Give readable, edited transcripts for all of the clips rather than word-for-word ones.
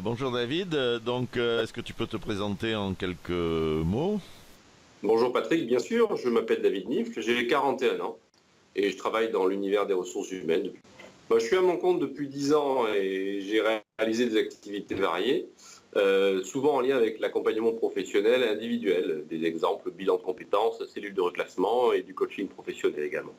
Bonjour David, est-ce que tu peux te présenter en quelques mots? Bonjour Patrick, bien sûr, je m'appelle David Nifle, j'ai 41 ans et je travaille dans l'univers des ressources humaines. Je suis à mon compte depuis 10 ans et j'ai réalisé des activités variées, souvent en lien avec l'accompagnement professionnel et individuel, des exemples, bilan de compétences, cellules de reclassement et du coaching professionnel également.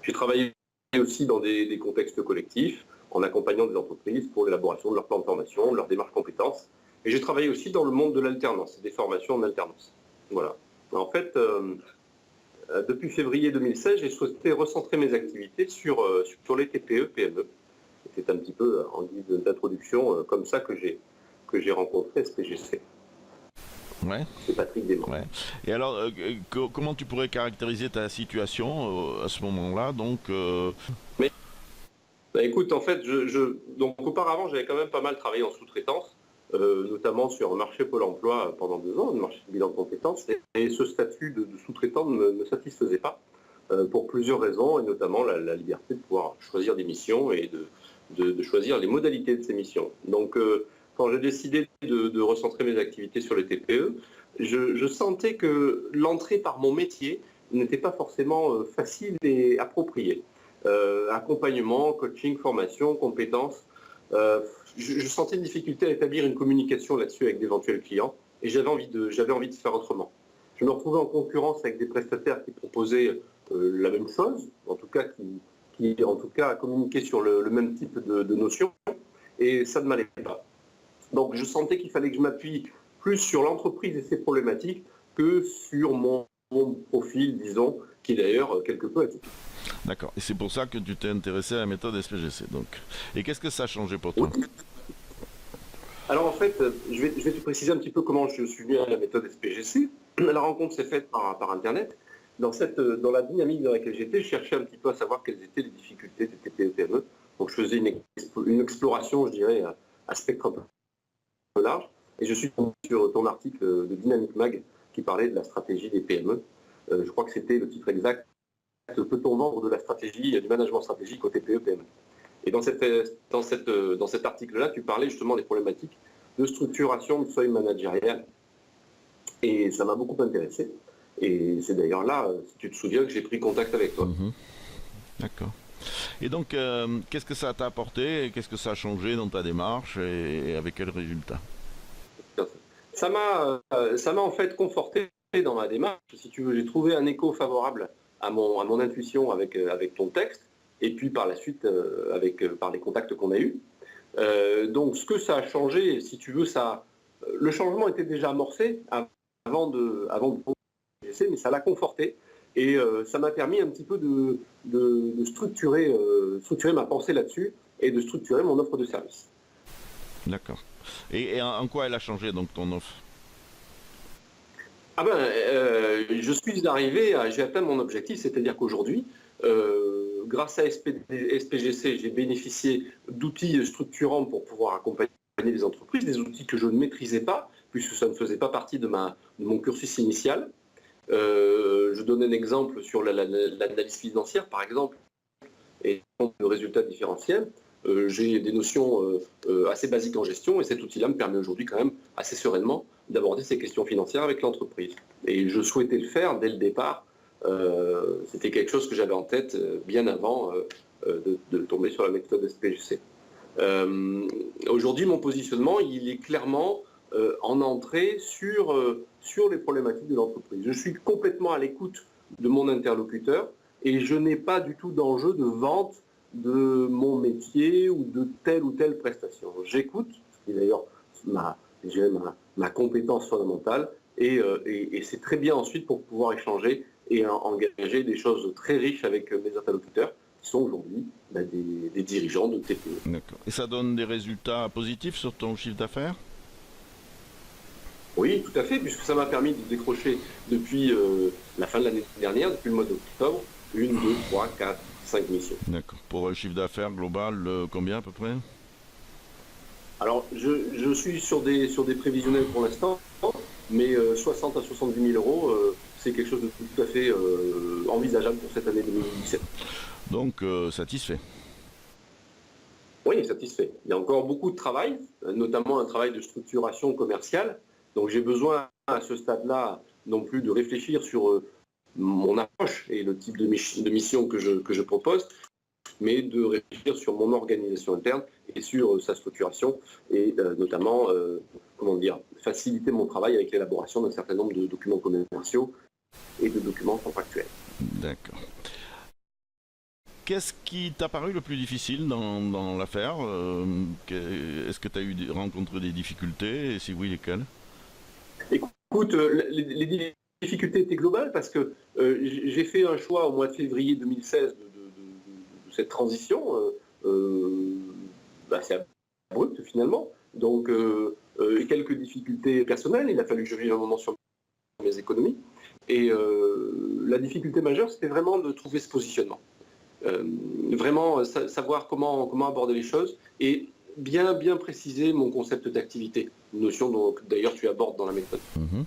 J'ai travaillé aussi dans des contextes collectifs, en accompagnant des entreprises pour l'élaboration de leur plan de formation, de leur démarche compétences. Et j'ai travaillé aussi dans le monde de l'alternance, des formations en alternance. Voilà. En fait, depuis février 2016, j'ai souhaité recentrer mes activités sur les TPE, PME. C'est un petit peu en guise d'introduction comme ça que j'ai rencontré SPGC. Ouais, C'est Patrick Desmond. ouais. Et alors, comment tu pourrais caractériser ta situation à ce moment-là? Mais écoute, en fait, donc auparavant, j'avais quand même pas mal travaillé en sous-traitance, notamment sur un marché Pôle emploi pendant 2 ans, le marché de bilan de compétences, et ce statut de sous-traitant ne me satisfaisait pas, pour plusieurs raisons, et notamment la liberté de pouvoir choisir des missions et de choisir les modalités de ces missions. Donc, quand j'ai décidé de recentrer mes activités sur les TPE, je sentais que l'entrée par mon métier n'était pas forcément facile et appropriée. Accompagnement, coaching, formation, compétences. Je sentais une difficulté à établir une communication là-dessus avec d'éventuels clients et j'avais envie de faire autrement. Je me retrouvais en concurrence avec des prestataires qui proposaient la même chose, en tout cas qui en tout cas communiquaient sur le même type de notions, et ça ne m'allait pas. Donc je sentais qu'il fallait que je m'appuie plus sur l'entreprise et ses problématiques que sur mon profil, disons, qui d'ailleurs quelque peu atypique. D'accord. Et c'est pour ça que tu t'es intéressé à la méthode SPGC. Et qu'est-ce que ça a changé pour toi? Oui. Alors en fait, je vais te préciser un petit peu comment je suis venu à la méthode SPGC. La rencontre s'est faite par Internet. Dans la dynamique dans laquelle j'étais, je cherchais un petit peu à savoir quelles étaient les difficultés des TPE-PME. Donc je faisais une exploration, je dirais, à spectre un peu large. Et je suis tombé sur ton article de Dynamic Mag qui parlait de la stratégie des PME. Je crois que c'était le titre exact. Peut-on vendre de la stratégie, du management stratégique au TPE-PME? Et dans cet article-là, tu parlais justement des problématiques de structuration de seuil managérial. Et ça m'a beaucoup intéressé. Et c'est d'ailleurs là, si tu te souviens, que j'ai pris contact avec toi. D'accord. Et donc, qu'est-ce que ça t'a apporté? Qu'est-ce que ça a changé dans ta démarche et avec quels résultats? Ça m'a en fait conforté dans ma démarche. Si tu veux, j'ai trouvé un écho favorable à mon intuition avec ton texte, et puis par la suite par les contacts qu'on a eus. Donc ce que ça a changé, si tu veux, le changement était déjà amorcé avant de commencer, mais ça l'a conforté. Et ça m'a permis un petit peu de structurer ma pensée là-dessus et de structurer mon offre de service. D'accord. Et en quoi elle a changé donc ton offre? J'ai atteint mon objectif, c'est-à-dire qu'aujourd'hui, grâce à SPGC, j'ai bénéficié d'outils structurants pour pouvoir accompagner les entreprises, des outils que je ne maîtrisais pas, puisque ça ne faisait pas partie de mon cursus initial. Je donne un exemple sur l'analyse financière, par exemple, et le résultat différentiel. J'ai des notions assez basiques en gestion, et cet outil-là me permet aujourd'hui quand même assez sereinement d'aborder ces questions financières avec l'entreprise. Et je souhaitais le faire dès le départ. C'était quelque chose que j'avais en tête bien avant de tomber sur la méthode SPGC. Aujourd'hui, mon positionnement, il est clairement en entrée sur les problématiques de l'entreprise. Je suis complètement à l'écoute de mon interlocuteur et je n'ai pas du tout d'enjeu de vente de mon métier ou de telle prestation. J'écoute, ce qui est d'ailleurs ma compétence fondamentale, et c'est très bien ensuite pour pouvoir échanger et engager des choses très riches avec mes interlocuteurs, qui sont aujourd'hui des dirigeants de TPE. D'accord. Et ça donne des résultats positifs sur ton chiffre d'affaires? Oui, tout à fait, puisque ça m'a permis de décrocher depuis la fin de l'année dernière, depuis le mois d'octobre, 1, 2, 3, 4, 5 missions. D'accord. Pour un chiffre d'affaires global, combien à peu près? Alors, je suis sur des prévisionnels pour l'instant, mais 60 à 70 000 euros, c'est quelque chose de tout à fait envisageable pour cette année 2017. Donc, satisfait. Oui, satisfait. Il y a encore beaucoup de travail, notamment un travail de structuration commerciale. Donc j'ai besoin à ce stade-là non plus de réfléchir sur mon approche et le type de mission que je propose, mais de réfléchir sur mon organisation interne et sur sa structuration et notamment faciliter mon travail avec l'élaboration d'un certain nombre de documents commerciaux et de documents contractuels. D'accord. Qu'est-ce qui t'a paru le plus difficile dans l'affaire? Est-ce que tu as rencontré des difficultés et si oui, lesquelles? Écoute, les difficultés étaient globales parce que j'ai fait un choix au mois de février 2016 de cette transition assez abrupte finalement. Donc, quelques difficultés personnelles. Il a fallu que je vive un moment sur mes économies. Et la difficulté majeure, c'était vraiment de trouver ce positionnement. Vraiment savoir comment aborder les choses et bien préciser mon concept d'activité, une notion dont d'ailleurs tu abordes dans la méthode. Mmh.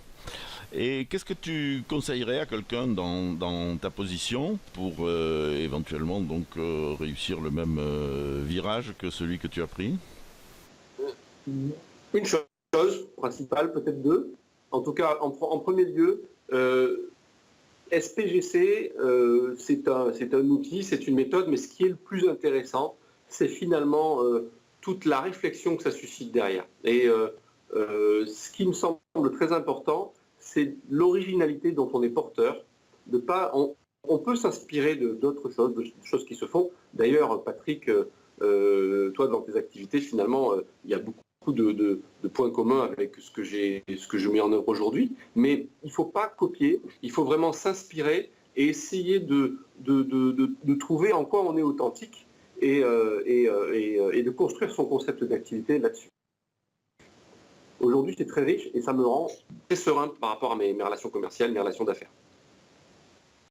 Et qu'est-ce que tu conseillerais à quelqu'un dans ta position pour éventuellement donc réussir le même virage que celui que tu as pris? Une chose principale, peut-être deux. En tout cas, en premier lieu, SPGC, c'est un outil, c'est une méthode, mais ce qui est le plus intéressant, c'est finalement toute la réflexion que ça suscite derrière. Et ce qui me semble très important, c'est l'originalité dont on est porteur. On peut s'inspirer d'autres choses, de choses qui se font. D'ailleurs, Patrick, toi, dans tes activités, finalement, il y a beaucoup de points communs avec ce que je mets en œuvre aujourd'hui, mais il ne faut pas copier, il faut vraiment s'inspirer et essayer de trouver en quoi on est authentique et de construire son concept d'activité là-dessus. Aujourd'hui, c'est très riche et ça me rend très serein par rapport à mes relations commerciales, mes relations d'affaires.